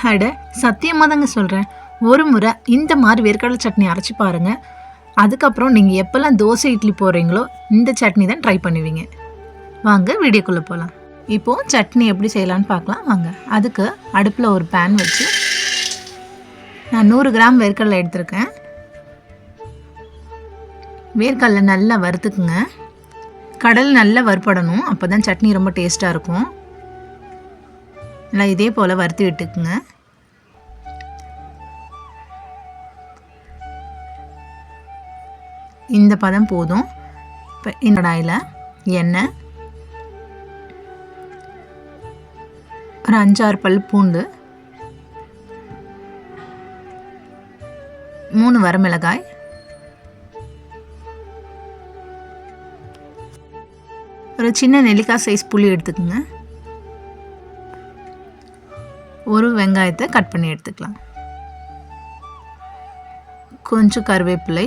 அட சத்தியமாக தாங்க சொல்கிறேன். ஒரு முறை இந்த மாதிரி வேர்க்கடலை சட்னி அரைச்சி பாருங்கள். அதுக்கப்புறம் நீங்கள் எப்போல்லாம் தோசை இட்லி போடுறீங்களோ இந்த சட்னி தான் ட்ரை பண்ணுவீங்க. வாங்க வீடியோக்குள்ளே போகலாம். இப்போது சட்னி எப்படி செய்யலான்னு பார்க்கலாம் வாங்க. அதுக்கு அடுப்பில் ஒரு பேன் வச்சு நான் 100 கிராம் வேர்க்கடலை எடுத்திருக்கேன். வேர்க்கடலை நல்லா வறுத்துக்குங்க. கடல் நல்லா வறுப்படணும், அப்போ தான் சட்னி ரொம்ப டேஸ்ட்டாக இருக்கும். நல்லா இதே போல் வறுத்து விட்டுக்குங்க. இந்த பதம் போதும். இப்போ இந்த கடாயில் எண்ணெய், ஒரு 5-6 பல் பூண்டு, 3 வரமிளகாய், ஒரு சின்ன நெல்லிக்காய் சைஸ் புளி எடுத்துக்கோங்க. ஒரு வெங்காயத்தை கட் பண்ணி எடுத்துக்கலாம். கொஞ்சம் கருவேப்பிலை,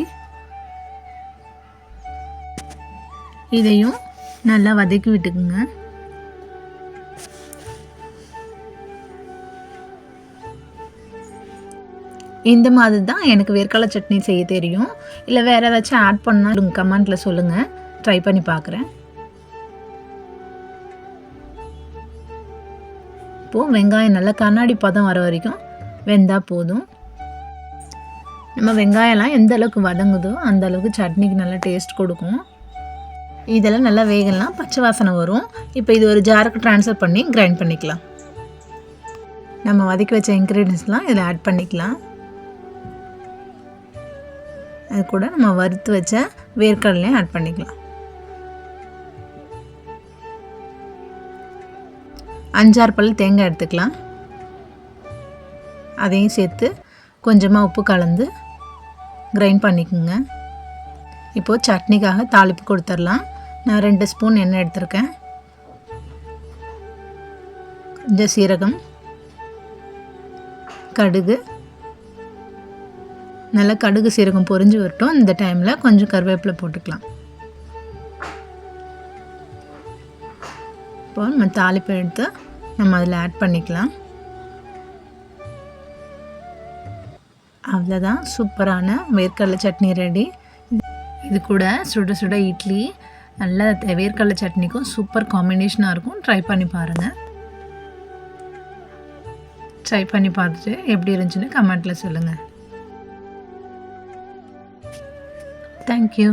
இதையும் நல்லா வதக்கி விட்டுக்குங்க. இந்த மாதிரி தான் எனக்கு வேர்க்கடலை சட்னி செய்ய தெரியும். இல்லை வேறு ஏதாச்சும் ஆட் பண்ணால் கமெண்ட்டில் சொல்லுங்கள், ட்ரை பண்ணி பார்க்குறேன். இப்போது வெங்காயம் நல்லா கண்ணாடி பதம் வர வரைக்கும் வெந்தால் போதும். நம்ம வெங்காயம்லாம் எந்த அளவுக்கு வதங்குதோ அந்த அளவுக்கு சட்னிக்கு நல்லா டேஸ்ட் கொடுக்கும். இதெல்லாம் நல்லா வேகலாம், பச்சை வாசனை வரும். இப்போ இது ஒரு ஜாருக்கு ட்ரான்ஸ்ஃபர் பண்ணி கிரைண்ட் பண்ணிக்கலாம். நம்ம வதக்கி வச்ச இன்க்ரீடியன்ஸ்லாம் இதில் ஆட் பண்ணிக்கலாம். அது கூட நம்ம வறுத்து வச்ச வேர்க்கடலையும் ஆட் பண்ணிக்கலாம். 5-6 பல் தேங்காய் எடுத்துக்கலாம். அதையும் சேர்த்து கொஞ்சமாக உப்பு கலந்து கிரைண்ட் பண்ணிக்கோங்க. இப்போது சட்னிக்காக தாளிப்பு கொடுத்துடலாம். நான் 2 ஸ்பூன் எண்ணெய் எடுத்திருக்கேன். கொஞ்சம் சீரகம், கடுகு, நல்லா கடுகு சீரகம் பொரிஞ்சு வரட்டும். இந்த டைமில் கொஞ்சம் கருவேப்பிலை போட்டுக்கலாம். இப்போ நம்ம தாளிப்பை எடுத்து நம்ம அதில் ஆட் பண்ணிக்கலாம். அவ்வளோதான், சூப்பரான வேர்க்கடலை சட்னி ரெடி. இது கூட சுட சுட இட்லி நல்ல வேர்க்கடலை சட்னிக்கும் சூப்பர் காம்பினேஷனாக இருக்கும். ட்ரை பண்ணி பாருங்கள். ட்ரை பண்ணி பார்த்துட்டு எப்படி இருந்துச்சுன்னு கமெண்ட்டில் சொல்லுங்கள். தேங்க்யூ.